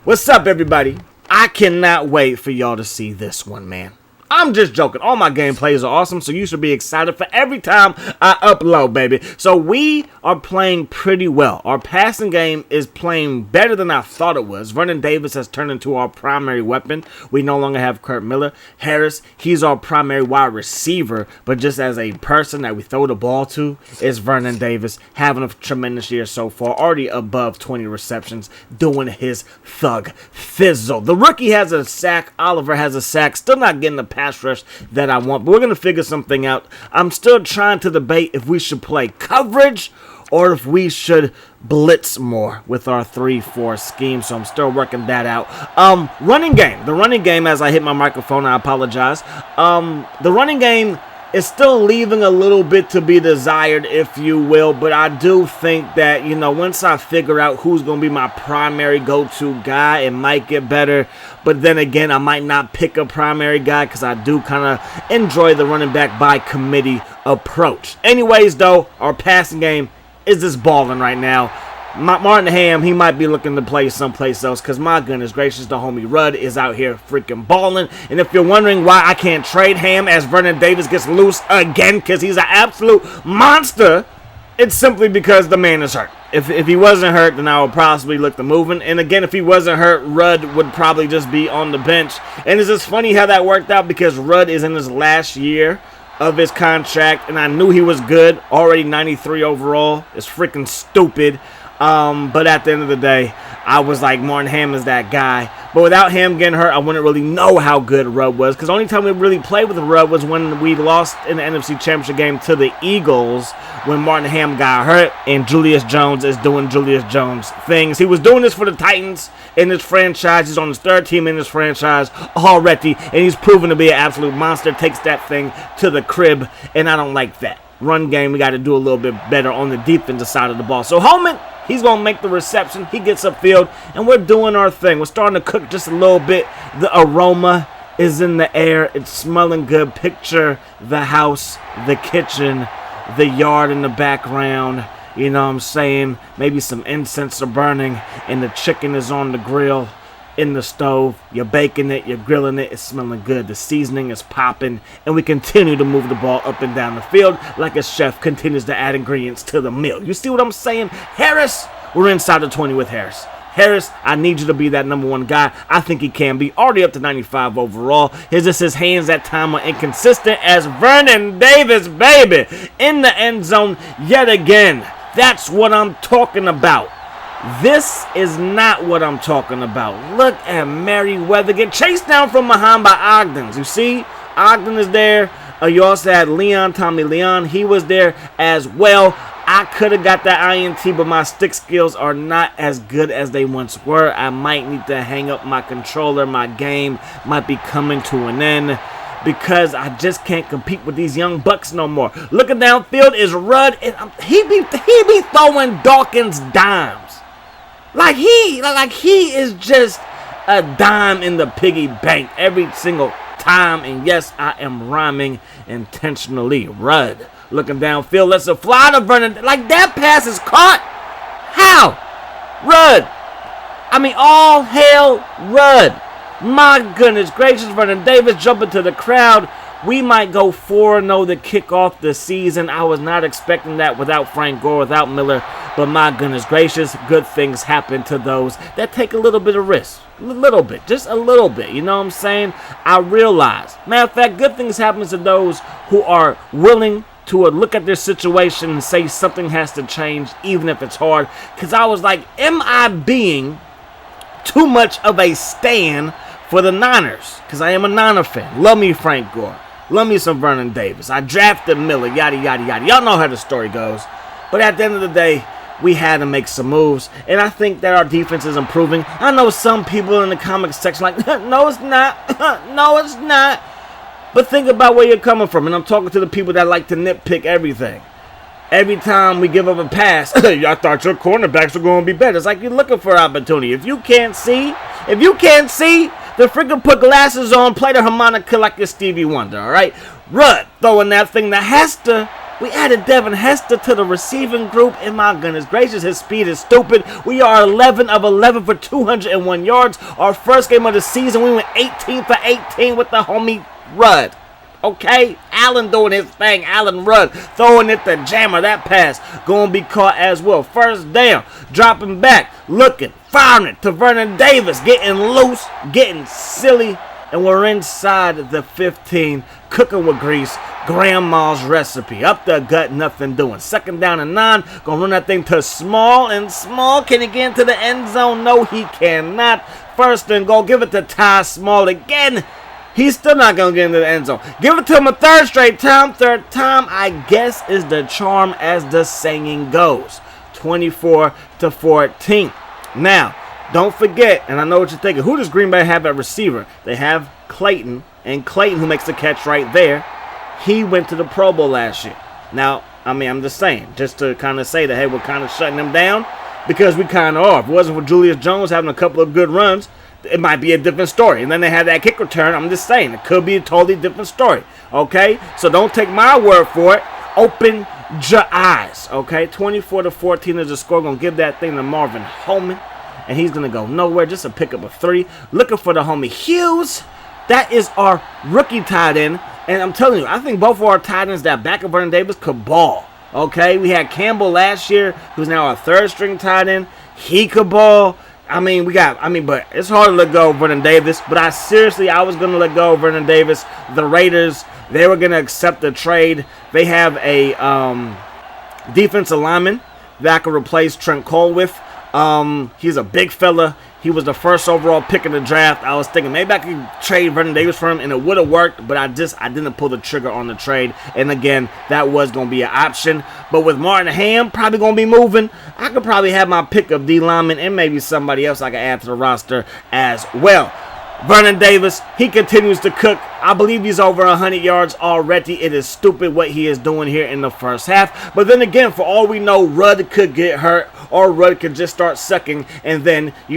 What's up, everybody? I cannot wait for y'all to see this one, man. I'm just joking. All my gameplays are awesome, so you should be excited for every time I upload, baby. So we are playing pretty well. Our passing game is playing better than I thought it was. Vernon Davis has turned into our primary weapon. We no longer have Kurt Miller. Harris, he's our primary wide receiver, but just as a person that we throw the ball to is Vernon Davis, having a tremendous year so far, already above 20 receptions, doing his thug fizzle. The rookie has a sack. Oliver has a sack. Still not getting the pass rush that I want, but we're going to figure something out. I'm still trying to debate if we should play coverage or if we should blitz more with our 3-4 scheme, so I'm still working that out. Running game. The running game, as I hit my microphone, I apologize. The running game is still leaving a little bit to be desired, if you will, but I do think that, you know, once I figure out who's going to be my primary go-to guy, it might get better. But then again, I might not pick a primary guy because I do kind of enjoy the running back by committee approach. Anyways, though, our passing game is just balling right now. Martin Ham, he might be looking to play someplace else because, my goodness gracious, the homie Rudd is out here freaking balling. And if you're wondering why I can't trade Ham as Vernon Davis gets loose again because he's an absolute monster, it's simply because the man is hurt. If he wasn't hurt, then I would possibly look to moving. And again, if he wasn't hurt, Rudd would probably just be on the bench. And it's just funny how that worked out because Rudd is in his last year of his contract, and I knew he was good. Already 93 overall. It's freaking stupid. But at the end of the day, I was like, Martin Ham is that guy. But without him getting hurt, I wouldn't really know how good Rudd was. Because the only time we really played with Rudd was when we lost in the NFC Championship game to the Eagles when Martin Ham got hurt and Julius Jones is doing Julius Jones things. He was doing this for the Titans in his franchise. He's on his third team in his franchise already. And he's proven to be an absolute monster. Takes that thing to the crib. And I don't like that. Run game, we got to do a little bit better on the defensive side of the ball. So Holman, he's going to make the reception. He gets upfield, and we're doing our thing. We're starting to cook just a little bit. The aroma is in the air. It's smelling good. Picture the house, the kitchen, the yard in the background. You know what I'm saying? Maybe some incense are burning, and the chicken is on the grill. In the stove, you're baking it, you're grilling it, it's smelling good, the seasoning is popping, and we continue to move the ball up and down the field like a chef continues to add ingredients to the meal. You see what I'm saying? Harris, we're inside the 20 with Harris. Harris, I need you to be that number one guy. I think he can be. Already up to 95 overall. It's just his hands at time are inconsistent as Vernon Davis, baby, in the end zone yet again. That's what I'm talking about. This is not what I'm talking about. Look at Merriweather get chased down from behind by Ogden. You see, Ogden is there. You also had Tommy Leon. He was there as well. I could have got that INT, but my stick skills are not as good as they once were. I might need to hang up my controller. My game might be coming to an end because I just can't compete with these young bucks no more. Looking downfield is Rudd. He be throwing Dawkins dimes. Like he is just a dime in the piggy bank every single time. And yes, I am rhyming intentionally. Rudd looking downfield. Let's fly to Vernon. Like that pass is caught. How? Rudd. I mean, all hail Rudd. My goodness gracious, Vernon Davis jumping to the crowd. We might go 4-0 to kick off the season. I was not expecting that without Frank Gore, without Miller. But my goodness gracious, good things happen to those that take a little bit of risk. A little bit, just a little bit. You know what I'm saying? I realize. Matter of fact, good things happen to those who are willing to look at their situation and say something has to change, even if it's hard. Because I was like, am I being too much of a stan for the Niners? Because I am a Niner fan. Love me Frank Gore. Love me some Vernon Davis. I drafted Miller, yada, yada, yada. Y'all know how the story goes. But at the end of the day, we had to make some moves. And I think that our defense is improving. I know some people in the comments section like, no, it's not. No, it's not. But think about where you're coming from. And I'm talking to the people that like to nitpick everything. Every time we give up a pass, I thought your cornerbacks were going to be better. It's like you're looking for opportunity. If you can't see, then freaking put glasses on, play the harmonica like you're Stevie Wonder, all right? Rudd throwing that thing that has to We added Devin Hester to the receiving group, and my goodness gracious, his speed is stupid. We are 11 of 11 for 201 yards. Our first game of the season, we went 18 for 18 with the homie Rudd. Okay, Allen doing his thing. Allen Rudd throwing it to Jammer. That pass going to be caught as well. First down, dropping back, looking, firing it to Vernon Davis, getting loose, getting silly, and we're inside the 15, cooking with grease. Grandma's recipe. Up the gut, nothing doing. Second down and 9. Gonna run that thing to Small, and Small, can he get into the end zone? No, he cannot. First and goal, give it to Ty Small again. He's still not going to get into the end zone. Give it to him a third straight time. Third time, I guess, is the charm, as the saying goes. 24 to 14. Now, don't forget, and I know what you're thinking, who does Green Bay have at receiver? They have Clayton, and Clayton, who makes the catch right there, he went to the Pro Bowl last year. Now, I mean, I'm just saying, just to kind of say that, hey, we're kind of shutting them down, because we kind of are. If it wasn't for Julius Jones having a couple of good runs, it might be a different story. And then they had that kick return. I'm just saying, it could be a totally different story. Okay? So don't take my word for it. Open your eyes. Okay? 24 to 14 is the score. Going to give that thing to Marvin Holman. And he's going to go nowhere. Just a pick up of 3. Looking for the homie Hughes. That is our rookie tight end. And I'm telling you, I think both of our tight ends that back of Vernon Davis could ball. Okay? We had Campbell last year, who's now our third string tight end. He could ball. But it's hard to let go of Vernon Davis. But I was going to let go of Vernon Davis. The Raiders, they were going to accept the trade. They have a defensive lineman that I could replace Trent Cole with. He's a big fella. He was the first overall pick in the draft. I was thinking maybe I could trade Vernon Davis for him, and it would have worked, but I didn't pull the trigger on the trade. And again, that was going to be an option. But with Martin Ham probably going to be moving, I could probably have my pick of D lineman and maybe somebody else I could add to the roster as well. Vernon Davis, he continues to cook. I believe he's over 100 yards already. It is stupid what he is doing here in the first half. But then again, for all we know, Rudd could get hurt, or Rudd could just start sucking, and then, we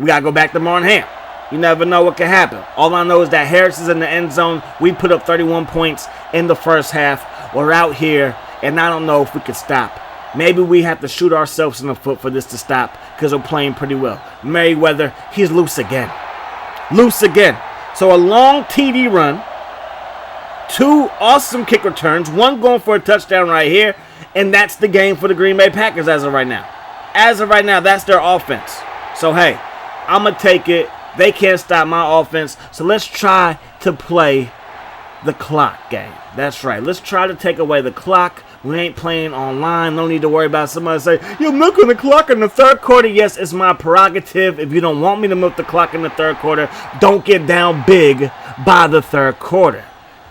got to go back to Martin Ham. You never know what can happen. All I know is that Harris is in the end zone. We put up 31 points in the first half. We're out here, and I don't know if we can stop. Maybe we have to shoot ourselves in the foot for this to stop, because we're playing pretty well. Merriweather, he's loose again. Loose again. So a long TD run, 2 awesome kick returns, 1 going for a touchdown right here, and that's the game for the Green Bay Packers as of right now. As of right now, that's their offense. So, hey, I'm going to take it. They can't stop my offense, so let's try to play the clock game. That's right. Let's try to take away the clock. We ain't playing online. No need to worry about somebody saying, you're milking the clock in the third quarter. Yes, it's my prerogative. If you don't want me to milk the clock in the third quarter, don't get down big by the third quarter.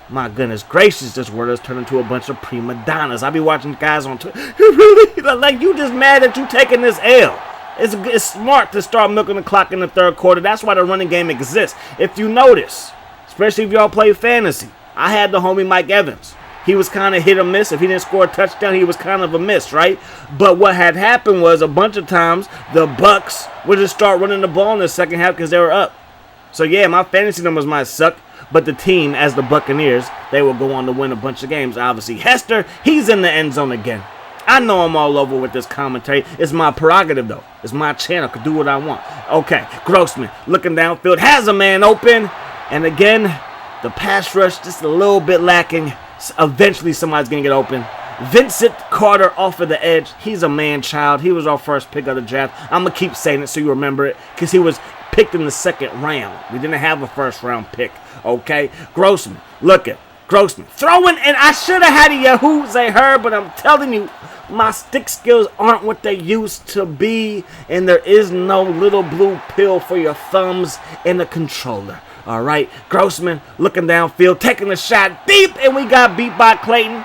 My goodness gracious, this world has turned into a bunch of prima donnas. I be watching guys on Twitter. Really? Like, you just mad that you taking this L. It's smart to start milking the clock in the third quarter. That's why the running game exists. If you notice, especially if y'all play fantasy, I had the homie Mike Evans. He was kind of hit or miss. If he didn't score a touchdown, he was kind of a miss, right? But what had happened was a bunch of times the Bucks would just start running the ball in the second half because they were up. So, yeah, my fantasy numbers might suck, but the team, as the Buccaneers, they will go on to win a bunch of games. Obviously, Hester, he's in the end zone again. I know I'm all over with this commentary. It's my prerogative, though. It's my channel. I can do what I want. Okay, Grossman looking downfield, has a man open. And again, the pass rush just a little bit lacking. Eventually, somebody's going to get open. Vincent Carter off of the edge. He's a man-child. He was our first pick of the draft. I'm going to keep saying it so you remember it because he was picked in the second round. We didn't have a first-round pick, okay? Grossman, look at Grossman. Throwing, and I should have had a Yahoo Say Her, but I'm telling you, my stick skills aren't what they used to be, and there is no little blue pill for your thumbs in the controller. All right, Grossman looking downfield, taking a shot deep, and we got beat by Clayton.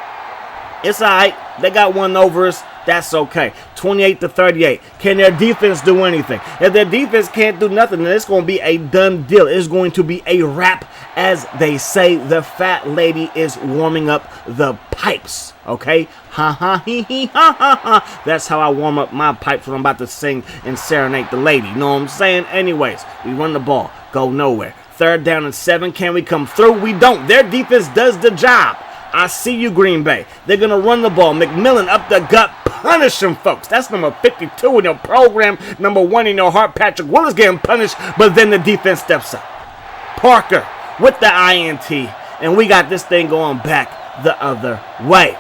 It's all right. They got one over us. That's okay. 28-38. Can their defense do anything? If their defense can't do nothing, then it's going to be a done deal. It's going to be a wrap. As they say, the fat lady is warming up the pipes. Okay? Ha ha hee hee ha ha ha. That's how I warm up my pipes when I'm about to sing and serenade the lady. You know what I'm saying? Anyways, we run the ball. Go nowhere. 3rd down and 7. Can we come through? We don't. Their defense does the job. I see you, Green Bay. They're going to run the ball. McMillan up the gut. Punish them, folks. That's number 52 in your program. Number 1 in your heart. Patrick Willis getting punished, but then the defense steps up. Parker with the INT, and we got this thing going back the other way.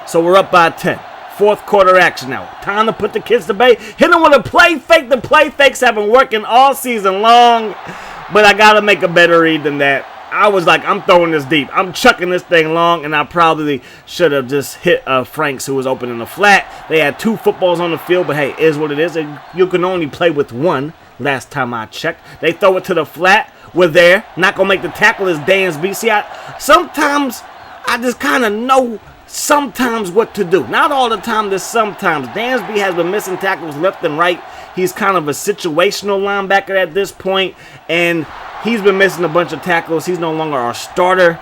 So we're up by 10. Fourth quarter action now. Time to put the kids to bed. Hit them with a play fake. The play fakes have been working all season long, but I got to make a better read than that. I was like, I'm throwing this deep. I'm chucking this thing long, and I probably should have just hit Franks, who was open in the flat. They had 2 footballs on the field, but hey, is what it is. You can only play with 1 last time I checked. They throw it to the flat. We're there. Not going to make the tackle is Dansby. See, sometimes I just kind of know sometimes what to do. Not all the time, just sometimes. Dansby has been missing tackles left and right. He's kind of a situational linebacker at this point, and he's been missing a bunch of tackles. He's no longer our starter.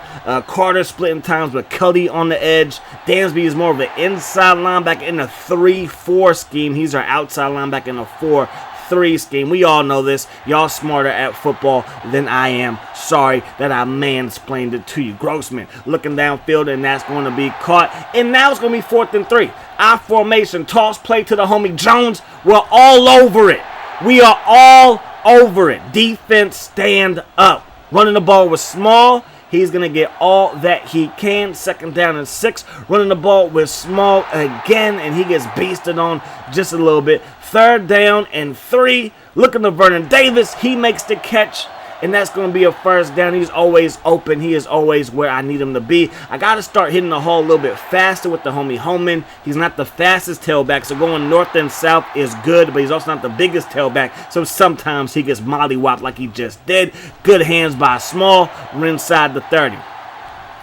Carter splitting times with Cuddy on the edge. Dansby is more of an inside linebacker in a 3-4 scheme. He's our outside linebacker in a 4-3 scheme. We all know this. Y'all smarter at football than I am. Sorry that I mansplained it to you. Grossman looking downfield, and that's going to be caught. And now it's going to be 4th and 3. Our formation, toss play to the homie Jones. We're all over it. We are all over it. Defense, stand up. Running the ball with Small. He's going to get all that he can. 2nd down and 6. Running the ball with Small again, and he gets beasted on just a little bit. 3rd down and 3. Looking to Vernon Davis. He makes the catch, and that's going to be a 1st down. He's always open. He is always where I need him to be. I got to start hitting the hole a little bit faster with the homie Holman. He's not the fastest tailback, so going north and south is good, but he's also not the biggest tailback, so sometimes he gets mollywopped like he just did. Good hands by Small. We're inside the 30.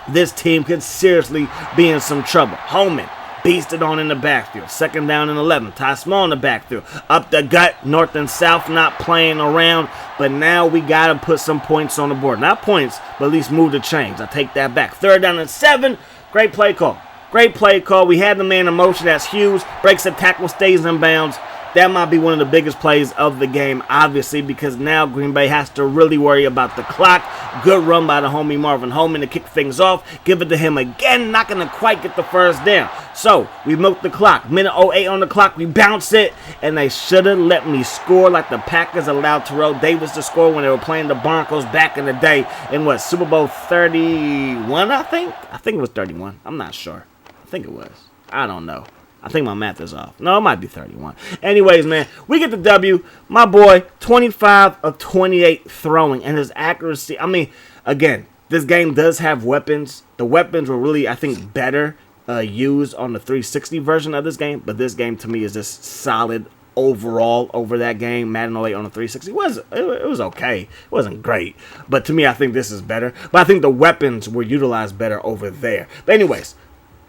This team could seriously be in some trouble. Holman beasted on in the backfield. 2nd down and 11. Ty Small in the backfield. Up the gut, north and south, not playing around. But now we got to put some points on the board. Not points, but at least move the chains. I take that back. 3rd down and 7. Great play call. Great play call. We had the man in motion. That's Hughes. Breaks the tackle, stays in bounds. That might be one of the biggest plays of the game, obviously, because now Green Bay has to really worry about the clock. Good run by the homie Marvin Holman to kick things off. Give it to him again. Not going to quite get the 1st down. So, we milk the clock. Minute 08 on the clock. We bounce it, and they should have let me score like the Packers allowed Terrell Davis to score when they were playing the Broncos back in the day in, what, Super Bowl 31, I think? I think it was 31. I'm not sure. I think it was. I don't know. I think my math is off. No, it might be 31. Anyways, man, we get the W. My boy, 25 of 28 throwing, and his accuracy. I mean, again, this game does have weapons. The weapons were really, I think, better used on the 360 version of this game, but this game to me is just solid overall over that game. Madden 08 on the 360 it was okay. It wasn't great, but to me, I think this is better. But I think the weapons were utilized better over there. But anyways,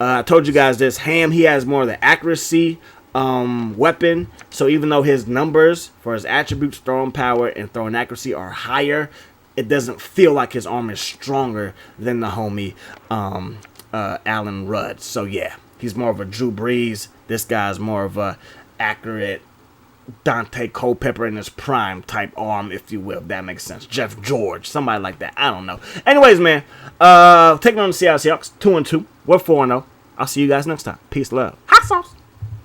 I told you guys this. Ham, he has more of the accuracy weapon. So even though his numbers for his attributes, throwing power and throwing accuracy are higher, it doesn't feel like his arm is stronger than the homie Alan Rudd. So yeah, he's more of a Drew Brees. This guy's more of a accurate Dante Culpepper in his prime type arm, if you will, if that makes sense. Jeff George, somebody like that. I don't know. Anyways, man, taking on the Seattle Seahawks, 2-2. We're 4-0. I'll see you guys next time. Peace, love. Hot sauce.